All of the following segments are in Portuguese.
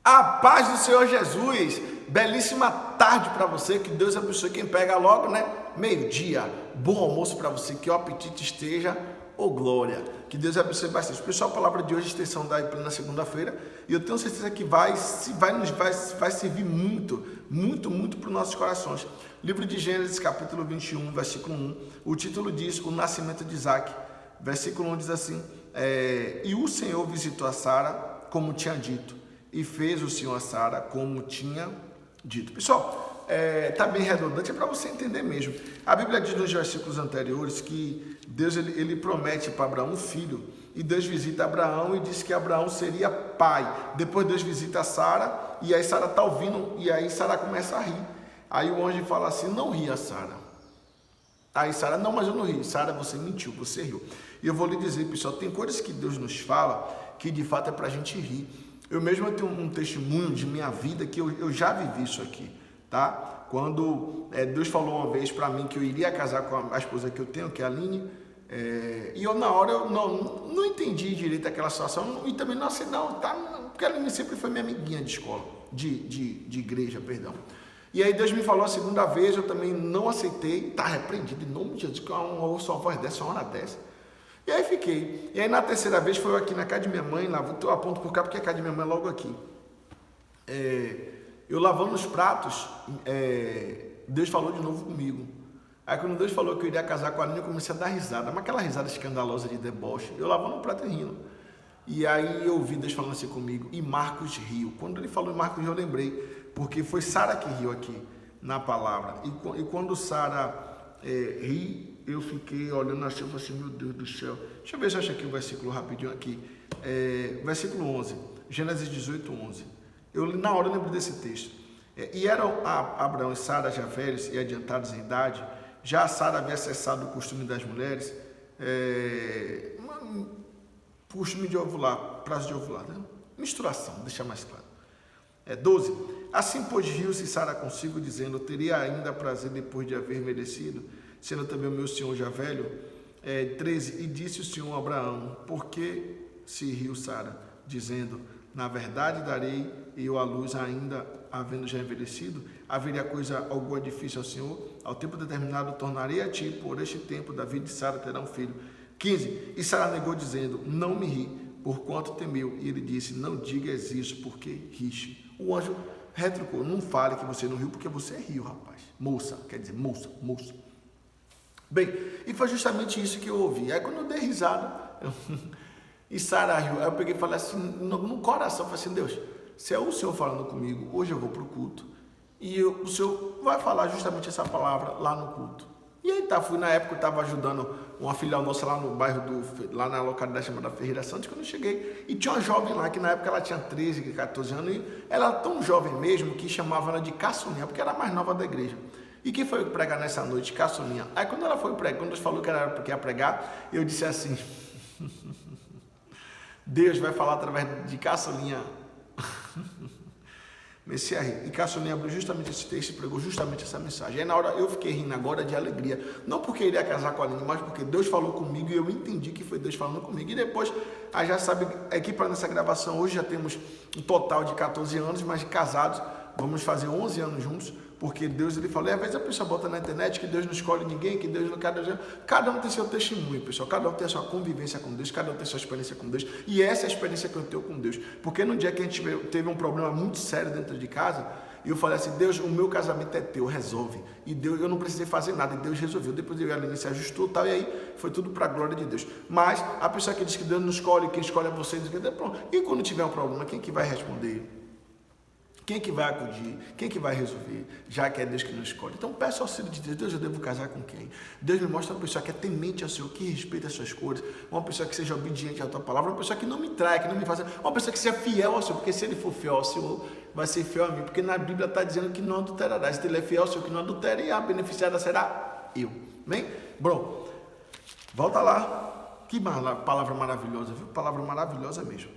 A paz do Senhor Jesus, belíssima tarde para você, que Deus abençoe quem pega logo, né? Meio-dia, bom almoço para você, que o apetite esteja, glória, que Deus abençoe bastante. Pessoal, a palavra de hoje, extensão da plena segunda-feira, e eu tenho certeza que vai servir muito para os nossos corações. Livro de Gênesis, capítulo 21, versículo 1, o título diz, o nascimento de Isaac. Versículo 1 diz assim, e o Senhor visitou a Sara, como tinha dito, e fez o Senhor a Sara como tinha dito. Pessoal, está bem redundante, é para você entender mesmo. A Bíblia diz nos versículos anteriores que Deus ele promete para Abraão um filho, e Deus visita Abraão e diz que Abraão seria pai. Depois Deus visita a Sara, e aí Sara está ouvindo, e aí Sara começa a rir. Aí o anjo fala assim, não ria, Sara. Aí Sara, não, mas eu não ri. Sara, você mentiu, você riu. E eu vou lhe dizer, pessoal, tem coisas que Deus nos fala que de fato é para a gente rir. Eu mesmo tenho um testemunho de minha vida que eu já vivi isso aqui, tá? Quando Deus falou uma vez para mim que eu iria casar com a esposa que eu tenho, que é a Aline, e eu na hora eu não entendi direito aquela situação, e também não sei, porque a Aline sempre foi minha amiguinha de escola, de igreja, perdão. E aí Deus me falou a segunda vez, eu também não aceitei, tá repreendido, em nome de Jesus, que eu ouço uma voz dessa, uma hora dessa. E aí fiquei. E aí na terceira vez foi eu aqui na casa de minha mãe, lá, eu aponto por cá porque a casa de minha mãe é logo aqui. Eu lavando os pratos, Deus falou de novo comigo. Aí quando Deus falou que eu iria casar com a Aline, eu comecei a dar risada, mas aquela risada escandalosa de deboche, eu lavando o prato e rindo. E aí eu ouvi Deus falando assim comigo, e Marcos riu. Quando ele falou em Marcos riu, eu lembrei, porque foi Sara que riu aqui na palavra. E quando Sara ri, eu fiquei olhando assim, eu falei assim, meu Deus do céu. Deixa eu ver se eu acho aqui o versículo rapidinho aqui. Versículo 11, Gênesis 18, 11. Na hora eu lembro desse texto. E eram Abraão e Sara já velhos e adiantados em idade. Já Sara havia cessado o costume das mulheres. Costume de ovular, prazo de ovular, né? Misturação, deixa mais claro. 12. Assim, pois, riu-se Sara consigo, dizendo, teria ainda prazer depois de haver envelhecido, sendo também o meu senhor já velho. 13. E disse o Senhor a Abraão, por que se riu Sara, dizendo, na verdade darei eu à luz ainda, havendo já envelhecido? Haveria coisa alguma difícil ao Senhor? Ao tempo determinado tornarei a ti, por este tempo, Davi de Sara terá um filho. 15. E Sara negou, dizendo, não me ri, porquanto temeu. E ele disse, não digas isso, porque riste. O anjo retrucou, não fale que você não riu, porque você riu, rapaz. Moça, quer dizer, moça. Bem, e foi justamente isso que eu ouvi. Aí quando eu dei risada, e Sara riu, aí eu peguei e falei assim, no coração, falei assim, Deus, se é o Senhor falando comigo, hoje eu vou para o culto, e o Senhor vai falar justamente essa palavra lá no culto. E aí na época eu estava ajudando uma filial nossa lá no bairro, lá na localidade chamada Ferreira Santos, quando eu cheguei, e tinha uma jovem lá, que na época ela tinha 13, 14 anos, e ela era tão jovem mesmo, que chamava ela de caçulinha, porque era a mais nova da igreja. E quem foi pregar nessa noite? Caçulinha. Aí quando ela foi pregar, quando Deus falou que era porque ia pregar, eu disse assim, Deus vai falar através de caçulinha. Comecei a rir. E Caçulinha abriu justamente esse texto e pregou justamente essa mensagem. Aí na hora eu fiquei rindo agora de alegria. Não porque eu iria casar com a Aline, mas porque Deus falou comigo e eu entendi que foi Deus falando comigo. E depois, aí já sabe, aqui para nessa gravação, hoje já temos um total de 14 anos, mas casados, vamos fazer 11 anos juntos. Porque Deus, ele falou, e às vezes a pessoa bota na internet que Deus não escolhe ninguém, que Deus não quer... Cada um tem seu testemunho, pessoal. Cada um tem a sua convivência com Deus, cada um tem a sua experiência com Deus. E essa é a experiência que eu tenho com Deus. Porque no dia que a gente teve um problema muito sério dentro de casa, e eu falei assim, Deus, o meu casamento é teu, resolve. E Deus, eu não precisei fazer nada, e Deus resolveu. Depois eu e a Aline se ajustou e tal, e aí foi tudo para a glória de Deus. Mas a pessoa que diz que Deus não escolhe, quem escolhe é você, e quando tiver um problema, quem que vai responder? Quem que vai acudir? Quem que vai resolver? Já que é Deus que nos escolhe. Então peça o auxílio de Deus. Deus, eu devo casar com quem? Deus me mostra uma pessoa que é temente ao Senhor, que respeita as suas cores, uma pessoa que seja obediente à tua palavra, uma pessoa que não me traia, que não me faça, uma pessoa que seja fiel ao Senhor, porque se ele for fiel ao Senhor, vai ser fiel a mim, porque na Bíblia está dizendo que não adulterará. Se ele é fiel ao Senhor, que não adultera, e a beneficiada será eu. Amém? Bom, volta lá. Que palavra maravilhosa, viu? Palavra maravilhosa mesmo.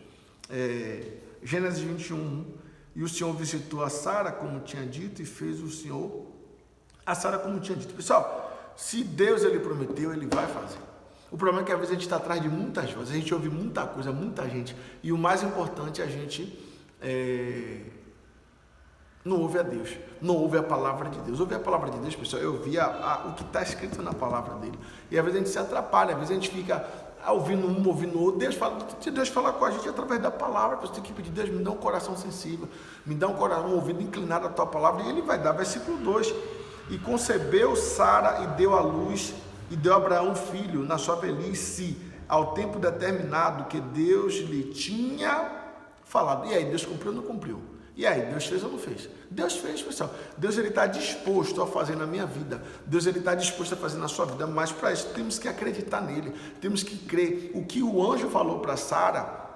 Gênesis 21, e o Senhor visitou a Sara, como tinha dito, e fez o Senhor a Sara como tinha dito. Pessoal, se Deus ele prometeu, ele vai fazer. O problema é que às vezes a gente está atrás de muitas coisas, a gente ouve muita coisa, muita gente, e o mais importante é a gente não ouve a Deus, não ouve a palavra de Deus. Ouvir a palavra de Deus, pessoal, eu ouvir o que está escrito na palavra dele. E às vezes a gente se atrapalha, às vezes a gente fica ouvindo um, ouvindo outro. Deus fala com a gente através da palavra. Você tem que pedir: Deus, me dá um coração sensível, me dá um ouvido inclinado à tua palavra. E ele vai dar, versículo 2: e concebeu Sara e deu à luz, e deu a Abraão um filho na sua velhice, ao tempo determinado que Deus lhe tinha falado. E aí, Deus cumpriu ou não cumpriu? E aí, Deus fez ou não fez? Deus fez, pessoal. Deus ele está disposto a fazer na minha vida. Deus ele está disposto a fazer na sua vida. Mas para isso temos que acreditar nele. Temos que crer. O que o anjo falou para Sara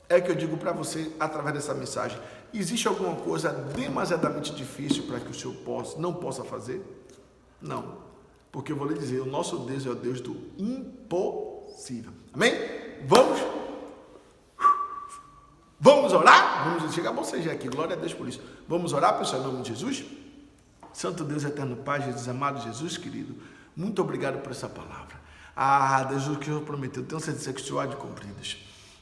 é que eu digo para você através dessa mensagem. Existe alguma coisa demasiadamente difícil para que o Senhor não possa fazer? Não. Porque eu vou lhe dizer, o nosso Deus é o Deus do impossível. Amém? Vamos orar? Vamos chegar a bocejar aqui, glória a Deus por isso. Vamos orar, pessoal, em nome de Jesus? Santo Deus, eterno Pai, Jesus amado, Jesus querido, muito obrigado por essa palavra. Deus, o que o Senhor prometeu, tenho certeza que o Senhor há de cumprir, Deus.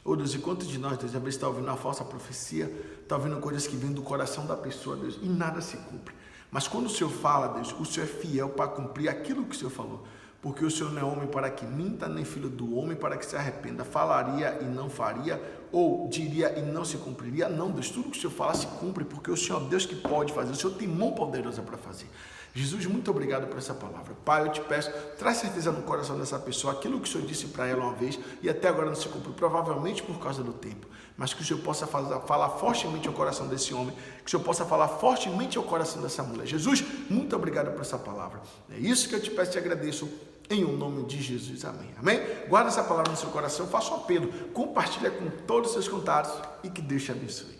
Deus, e quantos de nós, Deus, às vezes está ouvindo uma falsa profecia, está ouvindo coisas que vêm do coração da pessoa, Deus, e nada se cumpre. Mas quando o Senhor fala, Deus, o Senhor é fiel para cumprir aquilo que o Senhor falou. Porque o Senhor não é homem para que minta, nem filho do homem para que se arrependa. Falaria e não faria, ou diria e não se cumpriria. Não, Deus, tudo que o Senhor fala se cumpre, porque o Senhor é Deus que pode fazer. O Senhor tem mão poderosa para fazer. Jesus, muito obrigado por essa palavra. Pai, eu te peço, traz certeza no coração dessa pessoa, aquilo que o Senhor disse para ela uma vez, e até agora não se cumpriu, provavelmente por causa do tempo. Mas que o Senhor possa falar fortemente ao coração desse homem, que o Senhor possa falar fortemente ao coração dessa mulher. Jesus, muito obrigado por essa palavra. É isso que eu te peço e te agradeço, em o nome de Jesus. Amém. Amém? Guarda essa palavra no seu coração, faça um apelo, compartilha com todos os seus contatos e que Deus te abençoe.